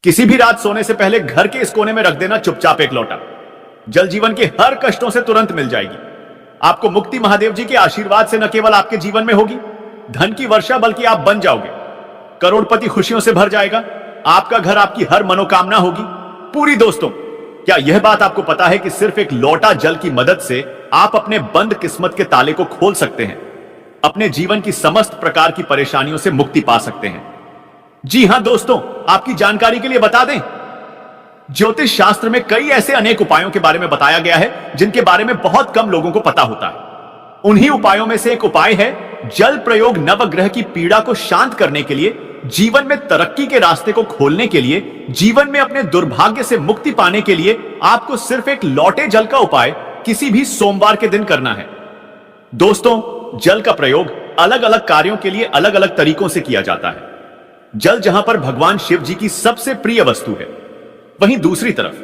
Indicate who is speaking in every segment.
Speaker 1: किसी भी रात सोने से पहले घर के इस कोने में रख देना चुपचाप एक लोटा। जल जीवन के हर कष्टों से तुरंत मिल जाएगी। आपको मुक्ति महादेव जी के आशीर्वाद से न केवल आपके जीवन में होगी धन की वर्षा, बल्कि आप बन जाओगे करोड़पति। खुशियों से भर जाएगा आपका घर, आपकी हर मनोकामना होगी पूरी। दोस्तों, क्या यह बात आपको पता है कि सिर्फ एक लोटा जल की मदद से आप अपने बंद किस्मत के ताले को खोल सकते हैं, अपने जीवन की समस्त प्रकार की परेशानियों से मुक्ति पा सकते हैं? जी हां दोस्तों, आपकी जानकारी के लिए बता दें, ज्योतिष शास्त्र में कई ऐसे अनेक उपायों के बारे में बताया गया है जिनके बारे में बहुत कम लोगों को पता होता है। उन्हीं उपायों में से एक उपाय है जल प्रयोग। नवग्रह की पीड़ा को शांत करने के लिए, जीवन में तरक्की के रास्ते को खोलने के लिए, जीवन में अपने दुर्भाग्य से मुक्ति पाने के लिए आपको सिर्फ एक लोटे जल का उपाय किसी भी सोमवार के दिन करना है। दोस्तों, जल का प्रयोग अलग अलग कार्यों के लिए अलग अलग तरीकों से किया जाता है। जल जहां पर भगवान शिव जी की सबसे प्रिय वस्तु है, वहीं दूसरी तरफ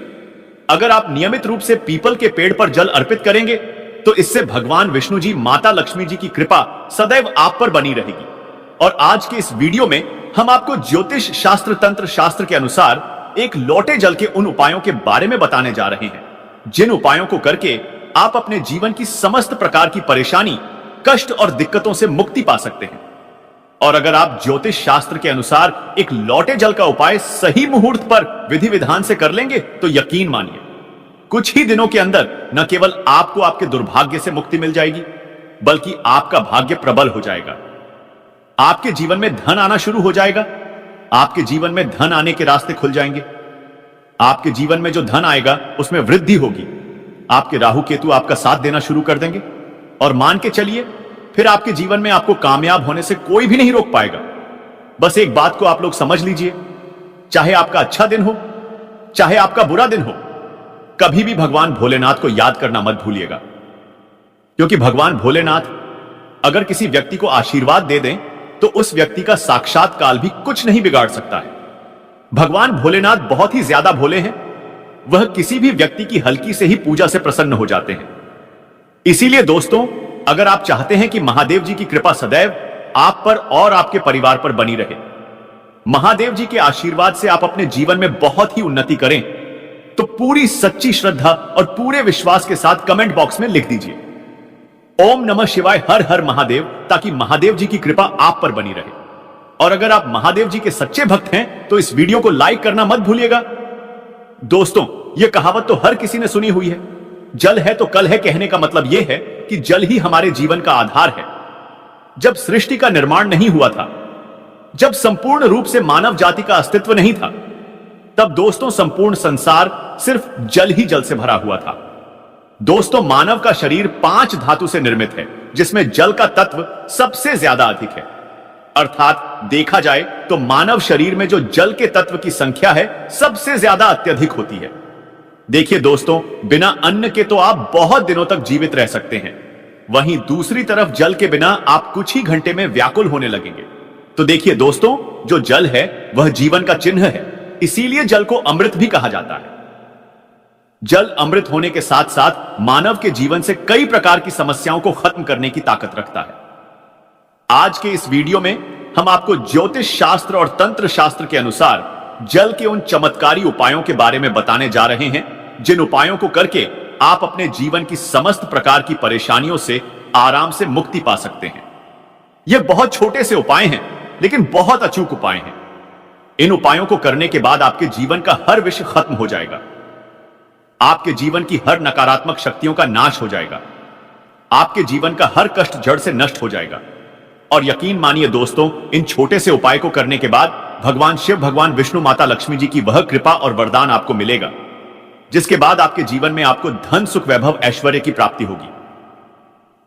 Speaker 1: अगर आप नियमित रूप से पीपल के पेड़ पर जल अर्पित करेंगे तो इससे भगवान विष्णु जी, माता लक्ष्मी जी की कृपा सदैव आप पर बनी रहेगी। और आज के इस वीडियो में हम आपको ज्योतिष शास्त्र, तंत्र शास्त्र के अनुसार एक लोटे जल के उन उपायों के बारे में बताने जा रहे हैं जिन उपायों को करके आप अपने जीवन की समस्त प्रकार की परेशानी, कष्ट और दिक्कतों से मुक्ति पा सकते हैं। और अगर आप ज्योतिष शास्त्र के अनुसार एक लोटे जल का उपाय सही मुहूर्त पर विधि विधान से कर लेंगे तो यकीन मानिए कुछ ही दिनों के अंदर न केवल आपको आपके दुर्भाग्य से मुक्ति मिल जाएगी, बल्कि आपका भाग्य प्रबल हो जाएगा। आपके जीवन में धन आना शुरू हो जाएगा। आपके जीवन में धन आने के रास्ते खुल जाएंगे। आपके जीवन में जो धन आएगा उसमें वृद्धि होगी। आपके राहु केतु आपका साथ देना शुरू कर देंगे और मान के चलिए फिर आपके जीवन में आपको कामयाब होने से कोई भी नहीं रोक पाएगा। बस एक बात को आप लोग समझ लीजिए, चाहे आपका अच्छा दिन हो, चाहे आपका बुरा दिन हो, कभी भी भगवान भोलेनाथ को याद करना मत भूलिएगा। क्योंकि भगवान भोलेनाथ अगर किसी व्यक्ति को आशीर्वाद दे दें तो उस व्यक्ति का साक्षात काल भी कुछ नहीं बिगाड़ सकता है। भगवान भोलेनाथ बहुत ही ज्यादा भोले हैं। वह किसी भी व्यक्ति की हल्की से ही पूजा से प्रसन्न हो जाते हैं। इसीलिए दोस्तों, अगर आप चाहते हैं कि महादेव जी की कृपा सदैव आप पर और आपके परिवार पर बनी रहे, महादेव जी के आशीर्वाद से आप अपने जीवन में बहुत ही उन्नति करें, तो पूरी सच्ची श्रद्धा और पूरे विश्वास के साथ कमेंट बॉक्स में लिख दीजिए ओम नमः शिवाय, हर हर महादेव, ताकि महादेव जी की कृपा आप पर बनी रहे। और अगर आप महादेव जी के सच्चे भक्त हैं तो इस वीडियो को लाइक करना मत भूलिएगा। दोस्तों, यह कहावत तो हर किसी ने सुनी हुई है, जल है तो कल है। कहने का मतलब यह है कि जल ही हमारे जीवन का आधार है। जब सृष्टि का निर्माण नहीं हुआ था, जब संपूर्ण रूप से मानव जाति का अस्तित्व नहीं था, तब दोस्तों संपूर्ण संसार सिर्फ जल ही जल से भरा हुआ था। दोस्तों, मानव का शरीर 5 धातु से निर्मित है, जिसमें जल का तत्व सबसे ज्यादा अधिक है। अर्थात देखा जाए तो मानव शरीर में जो जल के तत्व की संख्या है सबसे ज्यादा अत्यधिक होती है। देखिए दोस्तों, बिना अन्न के तो आप बहुत दिनों तक जीवित रह सकते हैं, वहीं दूसरी तरफ जल के बिना आप कुछ ही घंटे में व्याकुल होने लगेंगे। तो देखिए दोस्तों, जो जल है वह जीवन का चिन्ह है, इसीलिए जल को अमृत भी कहा जाता है। जल अमृत होने के साथ साथ मानव के जीवन से कई प्रकार की समस्याओं को खत्म करने की ताकत रखता है। आज के इस वीडियो में हम आपको ज्योतिष शास्त्र और तंत्र शास्त्र के अनुसार जल के उन चमत्कारी उपायों के बारे में बताने जा रहे हैं जिन उपायों को करके आप अपने जीवन की समस्त प्रकार की परेशानियों से आराम से मुक्ति पा सकते हैं। यह बहुत छोटे से उपाय हैं, लेकिन बहुत अचूक उपाय हैं। इन उपायों को करने के बाद आपके जीवन का हर विष खत्म हो जाएगा। आपके जीवन की हर नकारात्मक शक्तियों का नाश हो जाएगा। आपके जीवन का हर कष्ट जड़ से नष्ट हो जाएगा। और यकीन मानिए दोस्तों, इन छोटे से उपाय को करने के बाद भगवान शिव, भगवान विष्णु, माता लक्ष्मी जी की वह कृपा और वरदान आपको मिलेगा, जिसके बाद आपके जीवन में आपको धन, सुख, वैभव, ऐश्वर्य की प्राप्ति होगी।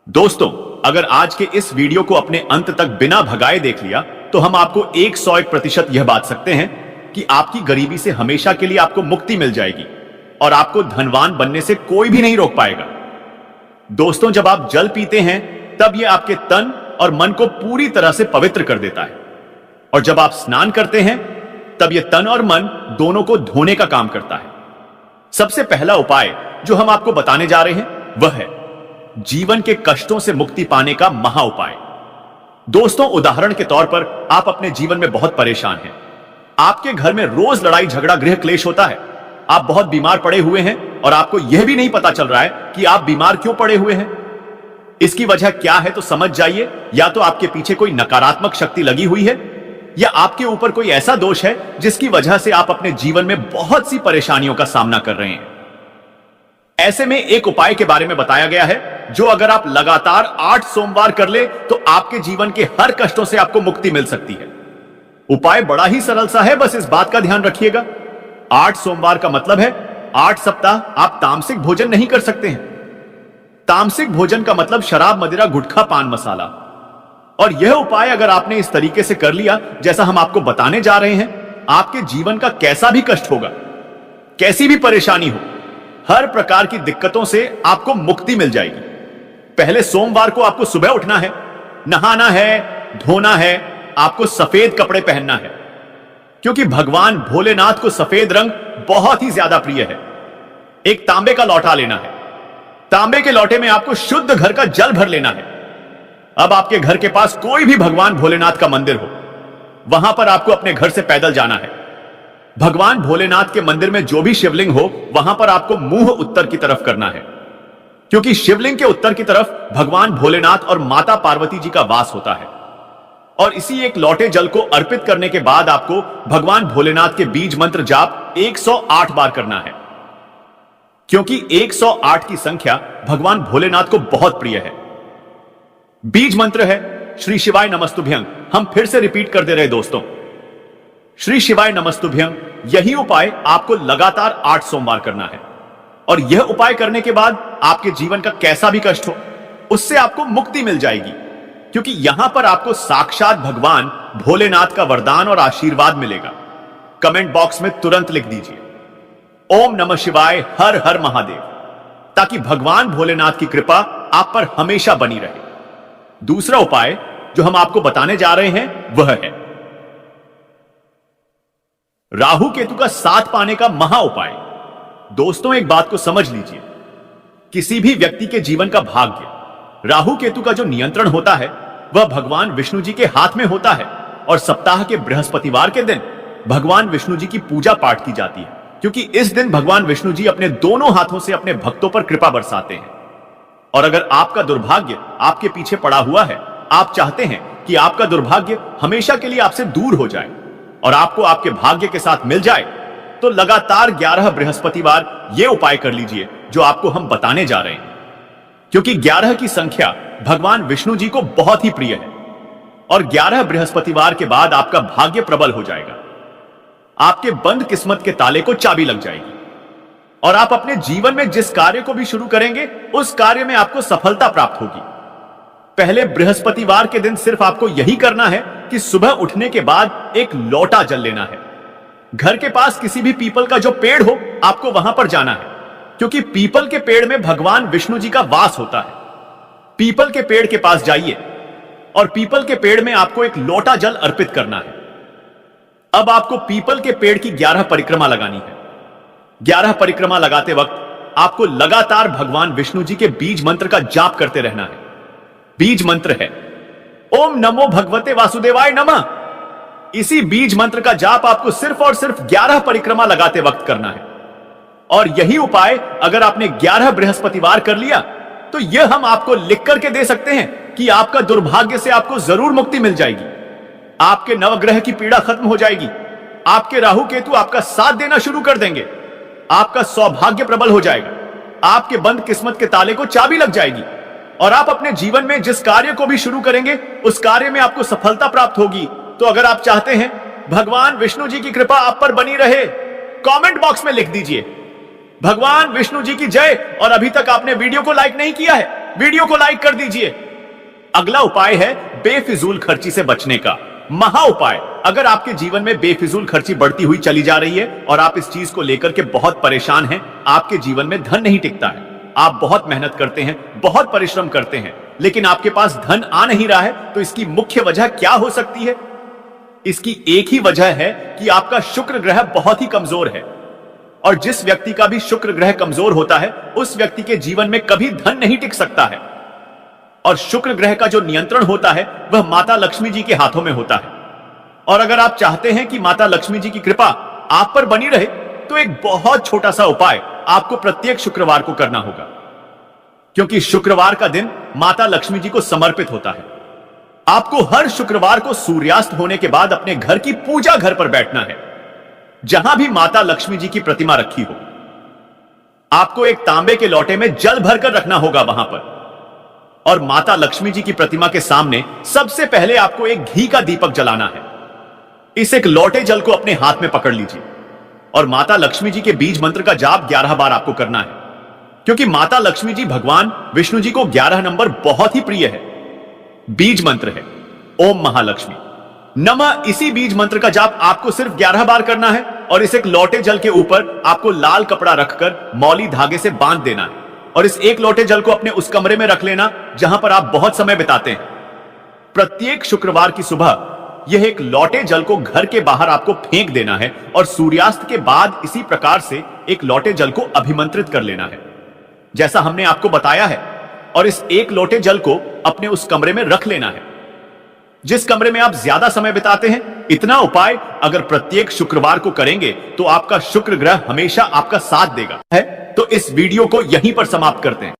Speaker 1: दोस्तों, अगर आज के इस वीडियो को अपने अंत तक बिना भगाए देख लिया तो हम आपको 101% यह बात सकते हैं कि आपकी गरीबी से हमेशा के लिए आपको मुक्ति मिल जाएगी और आपको धनवान बनने से कोई भी नहीं रोक पाएगा। दोस्तों, जब आप जल पीते हैं तब यह आपके तन और मन को पूरी तरह से पवित्र कर देता है। और जब आप स्नान करते हैं तब यह तन और मन दोनों को धोने का काम करता है। सबसे पहला उपाय जो हम आपको बताने जा रहे हैं वह है जीवन के कष्टों से मुक्ति पाने का महा उपाय। दोस्तों, उदाहरण के तौर पर आप अपने जीवन में बहुत परेशान हैं। आपके घर में रोज लड़ाई झगड़ा गृह क्लेश होता है। आप बहुत बीमार पड़े हुए हैं और आपको यह भी नहीं पता चल रहा है कि आप बीमार क्यों पड़े हुए हैं। इसकी वजह क्या है तो समझ जाइए, या तो आपके पीछे कोई नकारात्मक शक्ति लगी हुई है या आपके ऊपर कोई ऐसा दोष है जिसकी वजह से आप अपने जीवन में बहुत सी परेशानियों का सामना कर रहे हैं। ऐसे में एक उपाय के बारे में बताया गया है जो अगर आप लगातार 8 सोमवार कर ले तो आपके जीवन के हर कष्टों से आपको मुक्ति मिल सकती है। उपाय बड़ा ही सरल सा है, बस इस बात का ध्यान रखिएगा। 8 सोमवार का मतलब है 8 सप्ताह आप तामसिक भोजन नहीं कर सकते हैं। तामसिक भोजन का मतलब शराब, मदिरा, गुटखा, पान मसाला। और यह उपाय अगर आपने इस तरीके से कर लिया जैसा हम आपको बताने जा रहे हैं, आपके जीवन का कैसा भी कष्ट होगा, कैसी भी परेशानी हो, हर प्रकार की दिक्कतों से आपको मुक्ति मिल जाएगी। पहले सोमवार को आपको सुबह उठना है, नहाना है, धोना है, आपको सफेद कपड़े पहनना है, क्योंकि भगवान भोलेनाथ को सफेद रंग बहुत ही ज्यादा प्रिय है। एक तांबे का लौटा लेना है, तांबे के लौटे में आपको शुद्ध घर का जल भर लेना है। अब आपके घर के पास कोई भी भगवान भोलेनाथ का मंदिर हो, वहां पर आपको अपने घर से पैदल जाना है। भगवान भोलेनाथ के मंदिर में जो भी शिवलिंग हो, वहां पर आपको मुंह उत्तर की तरफ करना है, क्योंकि शिवलिंग के उत्तर की तरफ भगवान भोलेनाथ और माता पार्वती जी का वास होता है। और इसी एक लौटे जल को अर्पित करने के बाद आपको भगवान भोलेनाथ के बीज मंत्र जाप 108 बार करना है, क्योंकि 108 की संख्या भगवान भोलेनाथ को बहुत प्रिय है। बीज मंत्र है श्री शिवाय नमस्तुभ्यं। हम फिर से रिपीट कर दे रहे दोस्तों, श्री शिवाय नमस्तुभ्यं। यही उपाय आपको लगातार 8 सोमवार करना है, और यह उपाय करने के बाद आपके जीवन का कैसा भी कष्ट हो, उससे आपको मुक्ति मिल जाएगी, क्योंकि यहां पर आपको साक्षात भगवान भोलेनाथ का वरदान और आशीर्वाद मिलेगा। कमेंट बॉक्स में तुरंत लिख दीजिए ओम नमः शिवाय, हर हर महादेव, ताकि भगवान भोलेनाथ की कृपा आप पर हमेशा बनी रहे। दूसरा उपाय जो हम आपको बताने जा रहे हैं वह है राहु केतु का साथ पाने का महा उपाय। दोस्तों, एक बात को समझ लीजिए, किसी भी व्यक्ति के जीवन का भाग्य राहु केतु का जो नियंत्रण होता है वह भगवान विष्णु जी के हाथ में होता है। और सप्ताह के बृहस्पतिवार के दिन भगवान विष्णु जी की पूजा पाठ की जाती है, क्योंकि इस दिन भगवान विष्णु जी अपने दोनों हाथों से अपने भक्तों पर कृपा बरसाते हैं। और अगर आपका दुर्भाग्य आपके पीछे पड़ा हुआ है, आप चाहते हैं कि आपका दुर्भाग्य हमेशा के लिए आपसे दूर हो जाए और आपको आपके भाग्य के साथ मिल जाए, तो लगातार 11 बृहस्पतिवार यह उपाय कर लीजिए जो आपको हम बताने जा रहे हैं, क्योंकि 11 की संख्या भगवान विष्णु जी को बहुत ही प्रिय है। और 11 बृहस्पतिवार के बाद आपका भाग्य प्रबल हो जाएगा, आपके बंद किस्मत के ताले को चाबी लग जाएगी, और आप अपने जीवन में जिस कार्य को भी शुरू करेंगे उस कार्य में आपको सफलता प्राप्त होगी। पहले बृहस्पतिवार के दिन सिर्फ आपको यही करना है कि सुबह उठने के बाद एक लोटा जल लेना है। घर के पास किसी भी पीपल का जो पेड़ हो, आपको वहां पर जाना है, क्योंकि पीपल के पेड़ में भगवान विष्णु जी का वास होता है। पीपल के पेड़ के पास जाइए और पीपल के पेड़ में आपको एक लोटा जल अर्पित करना है। अब आपको पीपल के पेड़ की 11 परिक्रमा लगानी है। 11 परिक्रमा लगाते वक्त आपको लगातार भगवान विष्णु जी के बीज मंत्र का जाप करते रहना है। बीज मंत्र है ओम नमो भगवते वासुदेवाय नमः। इसी बीज मंत्र का जाप आपको सिर्फ और सिर्फ 11 परिक्रमा लगाते वक्त करना है। और यही उपाय अगर आपने 11 बृहस्पतिवार कर लिया तो यह हम आपको लिख करके दे सकते हैं कि आपका दुर्भाग्य से आपको जरूर मुक्ति मिल जाएगी, आपके नवग्रह की पीड़ा खत्म हो जाएगी, आपके राहु केतु आपका साथ देना शुरू कर देंगे, आपका सौभाग्य प्रबल हो जाएगा, आपके बंद किस्मत के ताले को चाबी लग जाएगी, और आप अपने जीवन में जिस कार्य को भी शुरू करेंगे उस कार्य में आपको सफलता प्राप्त होगी। तो अगर आप चाहते हैं भगवान विष्णु जी की कृपा आप पर बनी रहे, कमेंट बॉक्स में लिख दीजिए भगवान विष्णु जी की जय। और अभी तक आपने वीडियो को लाइक नहीं किया है, वीडियो को लाइक कर दीजिए। अगला उपाय है बेफिजूल खर्ची से बचने का महा उपाय। अगर आपके जीवन में बेफिजूल खर्ची बढ़ती हुई चली जा रही है और आप इस चीज को लेकर के बहुत परेशान हैं, आपके जीवन में धन नहीं टिकता है, आप बहुत मेहनत करते हैं, बहुत परिश्रम करते हैं, लेकिन आपके पास धन आ नहीं रहा है, तो इसकी मुख्य वजह क्या हो सकती है? इसकी एक ही वजह है कि आपका शुक्र ग्रह बहुत ही कमजोर है। और जिस व्यक्ति का भी शुक्र ग्रह कमजोर होता है उस व्यक्ति के जीवन में कभी धन नहीं टिक सकता है। और शुक्र ग्रह का जो नियंत्रण होता है वह माता लक्ष्मी जी के हाथों में होता है। और अगर आप चाहते हैं कि माता लक्ष्मी जी की कृपा आप पर बनी रहे तो एक बहुत छोटा सा उपाय आपको प्रत्येक शुक्रवार को करना होगा, क्योंकि शुक्रवार का दिन माता लक्ष्मी जी को समर्पित होता है। आपको हर शुक्रवार को सूर्यास्त होने के बाद अपने घर की पूजा घर पर बैठना है, जहां भी माता लक्ष्मी जी की प्रतिमा रखी हो। आपको एक तांबे के लोटे में जल भरकर रखना होगा वहां पर, और माता लक्ष्मी जी की प्रतिमा के सामने सबसे पहले आपको एक घी का दीपक जलाना है। इस एक लोटे जल को अपने हाथ में पकड़ लीजिए और माता लक्ष्मी जी के बीज मंत्र का जाप 11 बार आपको करना है, क्योंकि माता लक्ष्मी जी भगवान विष्णु जी को 11 नंबर बहुत ही प्रिय है। बीज मंत्र है ओम महालक्ष्मी नमः। इसी बीज मंत्र का जाप आपको सिर्फ 11 बार करना है और इस एक लोटे जल के ऊपर आपको लाल कपड़ा रखकर मौली धागे से बांध देना है, और इस एक लोटे जल को अपने उस कमरे में रख लेना जहां पर आप बहुत समय बिताते हैं। प्रत्येक शुक्रवार की सुबह यह एक लोटे जल को घर के बाहर आपको फेंक देना है और सूर्यास्त के बाद इसी प्रकार से एक लोटे जल को अभिमंत्रित कर लेना है, जैसा हमने आपको बताया है, और इस एक लोटे जल को अपने उस कमरे में रख लेना है जिस कमरे में आप ज्यादा समय बिताते हैं। इतना उपाय अगर प्रत्येक शुक्रवार को करेंगे तो आपका शुक्र ग्रह हमेशा आपका साथ देगा है। तो इस वीडियो को यहीं पर समाप्त करते हैं।